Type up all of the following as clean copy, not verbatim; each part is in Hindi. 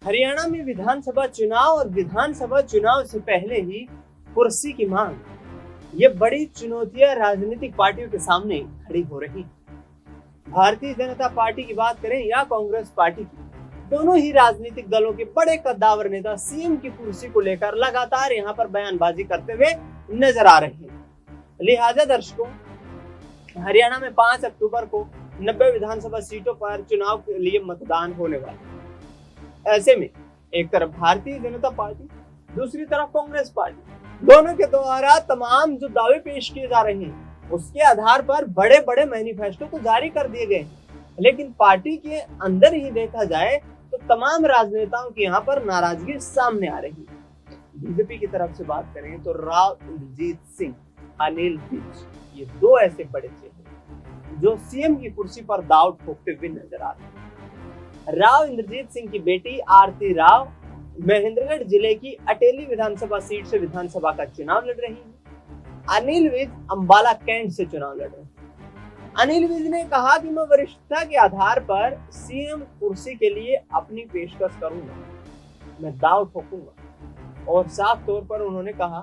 हरियाणा में विधानसभा चुनाव और विधानसभा चुनाव से पहले ही कुर्सी की मांग, ये बड़ी चुनौतियां राजनीतिक पार्टियों के सामने खड़ी हो रही। भारतीय जनता पार्टी की बात करें या कांग्रेस पार्टी की, दोनों ही राजनीतिक दलों के बड़े कद्दावर नेता सीएम की कुर्सी को लेकर लगातार यहां पर बयानबाजी करते हुए नजर आ रहे हैं। लिहाजा दर्शकों, हरियाणा में 5 अक्टूबर को 90 विधानसभा सीटों पर चुनाव के लिए मतदान होने वाला है। ऐसे में एक तरफ भारतीय जनता पार्टी, दूसरी तरफ कांग्रेस पार्टी, दोनों के द्वारा तमाम जो दावे पेश किए जा रहे हैं उसके आधार पर बड़े बड़े मैनिफेस्टो तो जारी कर दिए गए हैं, लेकिन पार्टी के अंदर ही देखा जाए तो तमाम राजनेताओं की यहाँ पर नाराजगी सामने आ रही है। बीजेपी की तरफ से बात करें तो राव इंद्रजीत सिंह, अनिल विज, ये दो ऐसे बड़े चेहरे जो सीएम की कुर्सी पर दांव ठोकते हुए नजर आ रहे हैं। राव इंद्रजीत सिंह की बेटी आरती राव महेंद्रगढ़ जिले की अटेली विधानसभा सीट से विधानसभा का चुनाव लड़ रही है। अनिल विज अंबाला कैंट से चुनाव लड़ रहे हैं। अनिल विज ने कहा कि मैं वरिष्ठता के आधार पर सीएम कुर्सी के लिए अपनी पेशकश करूंगा, मैं दांव ठोकूंगा। और साफ तौर पर उन्होंने कहा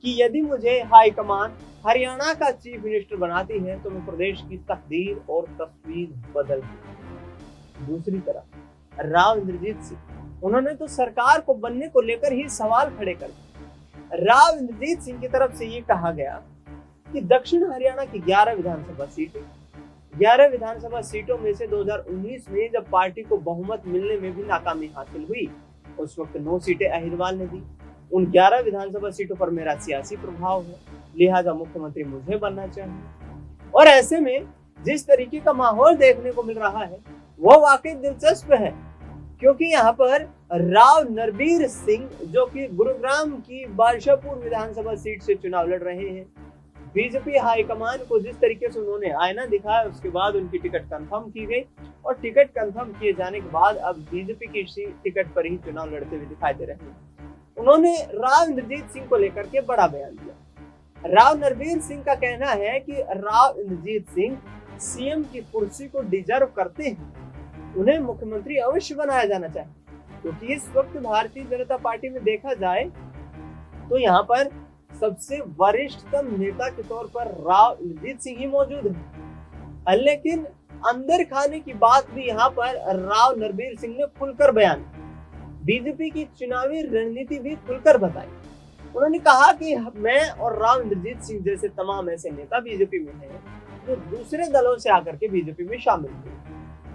कि यदि मुझे हाईकमान हरियाणा का चीफ मिनिस्टर बनाती है तो मैं प्रदेश की तकदीर और तस्वीर बदल दूंगा। दूसरी तरफ राव इंद्रजीत सिंह, उन्होंने तो सरकार को बनने को लेकर ही सवाल खड़े कर दिए। राव इंद्रजीत सिंह की तरफ से ये कहा गया कि दक्षिण हरियाणा की 11 विधानसभा सीटें, 11 विधानसभा सीटों में से 2019 में जब पार्टी को बहुमत मिलने में भी नाकामी हासिल हुई, उस वक्त 9 सीटें अहिरवाल ने दी। उन 11 विधानसभा सीटों पर मेरा सियासी प्रभाव है, लिहाजा मुख्यमंत्री मुझे बनना चाहिए। और ऐसे में जिस तरीके का माहौल देखने को मिल रहा है वो वाकई दिलचस्प है, क्योंकि यहाँ पर राव नरबीर सिंह जो कि गुरुग्राम की बादशाहपुर विधानसभा सीट से चुनाव लड़ रहे हैं, बीजेपी हाईकमान को जिस तरीके से उन्होंने आईना दिखाया उसके बाद उनकी टिकट कंफर्म की गई और टिकट कंफर्म किए जाने के बाद अब बीजेपी की टिकट पर ही चुनाव लड़ते हुए दिखाई दे रहे हैं। उन्होंने राव इंद्रजीत सिंह को लेकर के बड़ा बयान दिया। राव नरबीर सिंह का कहना है कि राव इंद्रजीत सिंह सीएम की कुर्सी को डिजर्व करते हैं, उन्हें मुख्यमंत्री अवश्य बनाया जाना चाहिए, क्योंकि इस वक्त भारतीय जनता पार्टी में देखा जाए तो यहाँ पर सबसे वरिष्ठतम नेता के तौर पर राव इंद्रजीत सिंह ही मौजूद है। लेकिन अंदर खाने की बात भी यहाँ पर राव नरबीर सिंह ने खुलकर बयान, बीजेपी की चुनावी रणनीति भी खुलकर बताई। उन्होंने कहा कि मैं और राव इंद्रजीत सिंह जैसे तमाम ऐसे नेता बीजेपी में हैं जो दूसरे दलों से आकर के बीजेपी में शामिल हुए,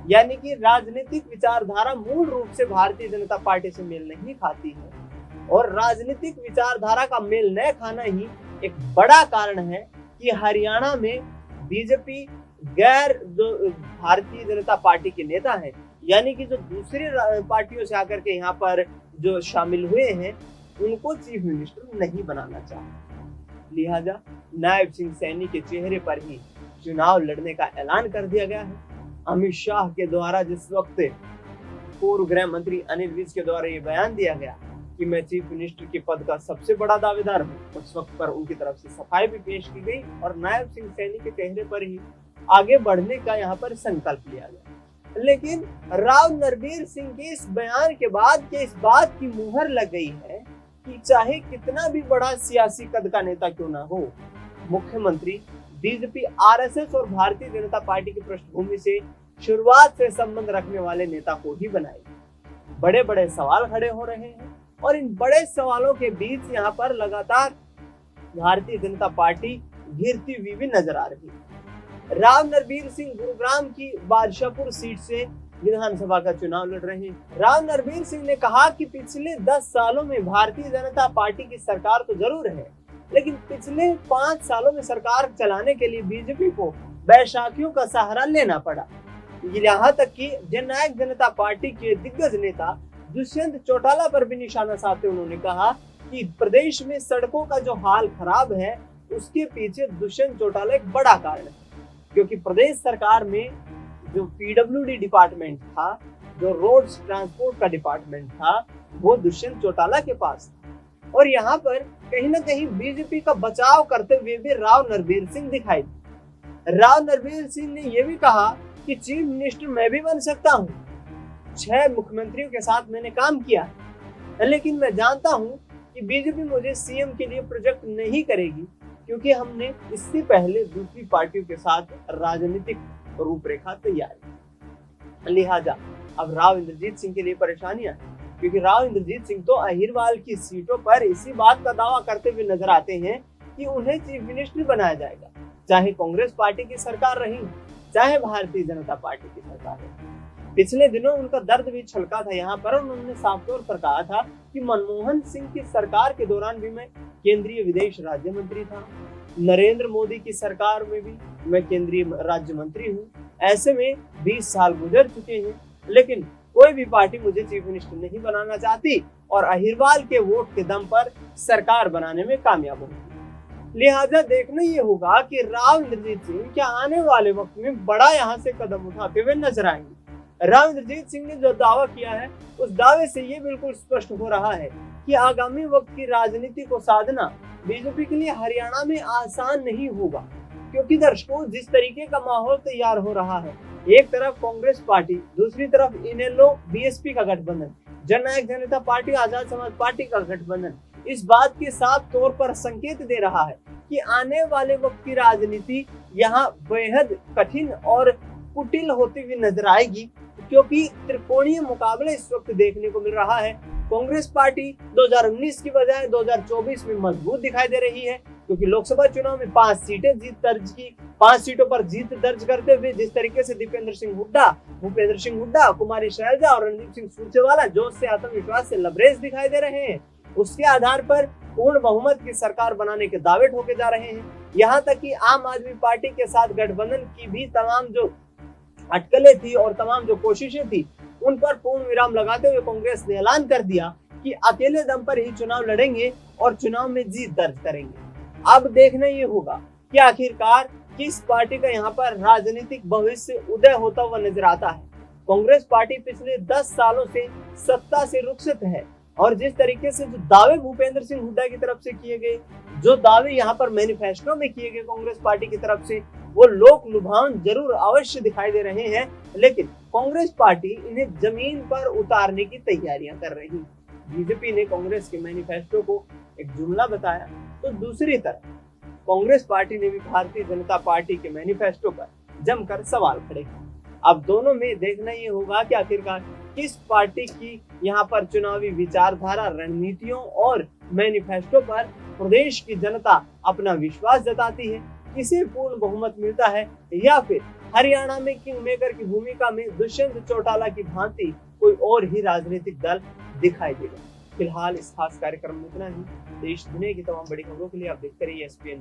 यानी कि राजनीतिक विचारधारा मूल रूप से भारतीय जनता पार्टी से मेल नहीं खाती है और राजनीतिक विचारधारा का मेल न खाना ही एक बड़ा कारण है कि हरियाणा में बीजेपी गैर जो भारतीय जनता पार्टी के नेता हैं, यानी कि जो दूसरी पार्टियों से आकर के यहाँ पर जो शामिल हुए हैं, उनको चीफ मिनिस्टर नहीं बनाना चाहते। लिहाजा नायब सिंह सैनी के चेहरे पर ही चुनाव लड़ने का ऐलान कर दिया गया है। अमित शाह के द्वारा जिस वक्त पूर्व गृह मंत्री अनिल विज के द्वारा ये बयान दिया गया कि मैं चीफ मिनिस्टर के पद का सबसे बड़ा दावेदार हूँ, उस वक्त पर उनकी तरफ से सफाई भी पेश की गई और नायब सिंह सैनी के चेहरे पर ही आगे बढ़ने का यहाँ पर संकल्प लिया गया। लेकिन राव नरबीर सिंह के इस बयान के बाद के इस बात की मुहर लग गई है कि चाहे कितना भी बड़ा सियासी कद का नेता क्यों ना हो, मुख्यमंत्री बीजेपी, आरएसएस और भारतीय जनता पार्टी की पृष्ठभूमि से शुरुआत से संबंध रखने वाले नेता को ही बनाएगी। बड़े बड़े सवाल खड़े हो रहे हैं और इन बड़े सवालों के बीच यहाँ पर लगातार भारतीय जनता पार्टी घिरती हुई भी नजर आ रही है। राव नरबीर सिंह गुरुग्राम की बादशाहपुर सीट से विधानसभा का चुनाव लड़ रहे हैं। राव नरबीर सिंह ने कहा कि पिछले 10 सालों में भारतीय जनता पार्टी की सरकार तो जरूर है, लेकिन पिछले 5 सालों में सरकार चलाने के लिए बीजेपी को बैसाखियों का सहारा लेना पड़ा। यहाँ तक कि जननायक जनता पार्टी के दिग्गज नेता दुष्यंत चौटाला पर भी निशाना साधते उन्होंने कहा कि प्रदेश में सड़कों का जो हाल खराब है उसके पीछे दुष्यंत चौटाला एक बड़ा कारण है, क्योंकि प्रदेश सरकार में जो पीडब्ल्यूडी डिपार्टमेंट था, जो रोड ट्रांसपोर्ट का डिपार्टमेंट था, वो दुष्यंत चौटाला के पास था। और यहाँ पर कहीं ना कहीं बीजेपी का बचाव करते हुए भी राव नरबीर सिंह दिखाई दिए। राव नरबीर सिंह ने यह भी कहा कि चीफ मिनिस्टर मैं भी बन सकता हूँ। 6 मुख्यमंत्रियों के साथ मैंने काम किया, लेकिन मैं जानता हूं कि बीजेपी मुझे सीएम के लिए प्रोजेक्ट नहीं करेगी, क्योंकि हमने इससे पहले दूसरी पार्टियों के साथ राजनीतिक रूपरेखा तैयार की। लिहाजा अब राव इंद्रजीत सिंह के लिए परेशानियां हैं, क्योंकि राव इंद्रजीत सिंह तो अहिरवाल की सीटों पर इसी बात का दावा करते हुए नजर आते हैं कि उन्हें चीफ मिनिस्टर बनाया जाएगा, चाहे कांग्रेस पार्टी की सरकार रही, चाहे भारतीय जनता पार्टी की सरकार रही। पिछले दिनों उनका दर्द भी छलका था यहाँ पर, उन्होंने साफ तौर पर कहा था कि मनमोहन सिंह की सरकार के दौरान भी मैं केंद्रीय विदेश राज्य मंत्री था, नरेंद्र मोदी की सरकार में भी मैं केंद्रीय राज्य मंत्री हूँ। ऐसे में 20 साल गुजर चुके हैं, लेकिन कोई भी पार्टी मुझे चीफ मिनिस्टर नहीं बनाना चाहती और अहिरवाल के वोट के दम पर सरकार बनाने में कामयाब होगी। लिहाजा देखना ये होगा कि राव इंद्रजीत सिंह क्या आने वाले वक्त में बड़ा यहाँ से कदम उठाते हुए नजर आएंगे। राव इंद्रजीत सिंह ने जो दावा किया है, उस दावे से ये बिल्कुल स्पष्ट हो रहा है कि आगामी वक्त की राजनीति को साधना बीजेपी के लिए हरियाणा में आसान नहीं होगा, क्योंकि दर्शकों जिस तरीके का माहौल तैयार हो रहा है, एक तरफ कांग्रेस पार्टी, दूसरी तरफ इनेलो बीएसपी का गठबंधन, जननायक जनता पार्टी, आजाद समाज पार्टी का गठबंधन, इस बात के साफ तौर पर संकेत दे रहा है कि आने वाले वक्त की राजनीति यहाँ बेहद कठिन और कुटिल होती हुई नजर आएगी, क्योंकि त्रिकोणीय मुकाबले इस वक्त देखने को मिल रहा है। कांग्रेस पार्टी 2019 की बजाय 2024 में मजबूत दिखाई दे रही है, क्योंकि लोकसभा चुनाव में 5 सीटें जीत दर्ज की। 5 सीटों पर जीत दर्ज करते हुए जिस तरीके से दीपेंद्र सिंह हुड्डा, भूपेंद्र सिंह हुड्डा, कुमारी शैलजा और रणदीप सिंह सुरजेवाला जोश से, आत्मविश्वास से लबरेज दिखाई दे रहे हैं, उसके आधार पर पूर्ण बहुमत की सरकार बनाने के दावे ठोके जा रहे हैं। यहाँ तक कि आम आदमी पार्टी के साथ गठबंधन की भी तमाम जो अटकलें थी और तमाम जो कोशिशें थी, उन पर पूर्ण विराम लगाते हुए कांग्रेस ने ऐलान कर दिया कि अकेले दम पर ही चुनाव लड़ेंगे और चुनाव में जीत दर्ज करेंगे। अब देखना ये होगा कि आखिरकार किस पार्टी का यहाँ पर राजनीतिक भविष्य उदय होता हुआ नजर आता है। कांग्रेस पार्टी पिछले 10 सालों से सत्ता से रुखसत है, और जिस तरीके से जो दावे भूपेंद्र सिंह हुड्डा की तरफ से किए गए, जो दावे यहाँ पर मैनिफेस्टो में किए गए कांग्रेस पार्टी की तरफ से, वो लोक लुभावन जरूर अवश्य दिखाई दे रहे हैं, लेकिन कांग्रेस पार्टी इन्हें जमीन पर उतारने की तैयारियां कर रही है। बीजेपी ने कांग्रेस के मैनिफेस्टो को एक जुमला बताया, तो दूसरी तरफ कांग्रेस पार्टी ने भी भारतीय जनता पार्टी के मैनिफेस्टो पर जमकर सवाल खड़े किए। अब दोनों में देखना ये होगा कि आखिरकार किस पार्टी की यहाँ पर चुनावी विचारधारा, रणनीतियों और मैनिफेस्टो पर प्रदेश की जनता अपना विश्वास जताती है, किसे पूर्ण बहुमत मिलता है, या फिर हरियाणा में किंग मेकर की भूमिका में दुष्यंत चौटाला की भांति कोई और ही राजनीतिक दल दिखाई देगा। फिलहाल इस खास कार्यक्रम में इतना ही। देश दुनिया की तमाम बड़ी खबरों के लिए आप देखते रहिए SPN।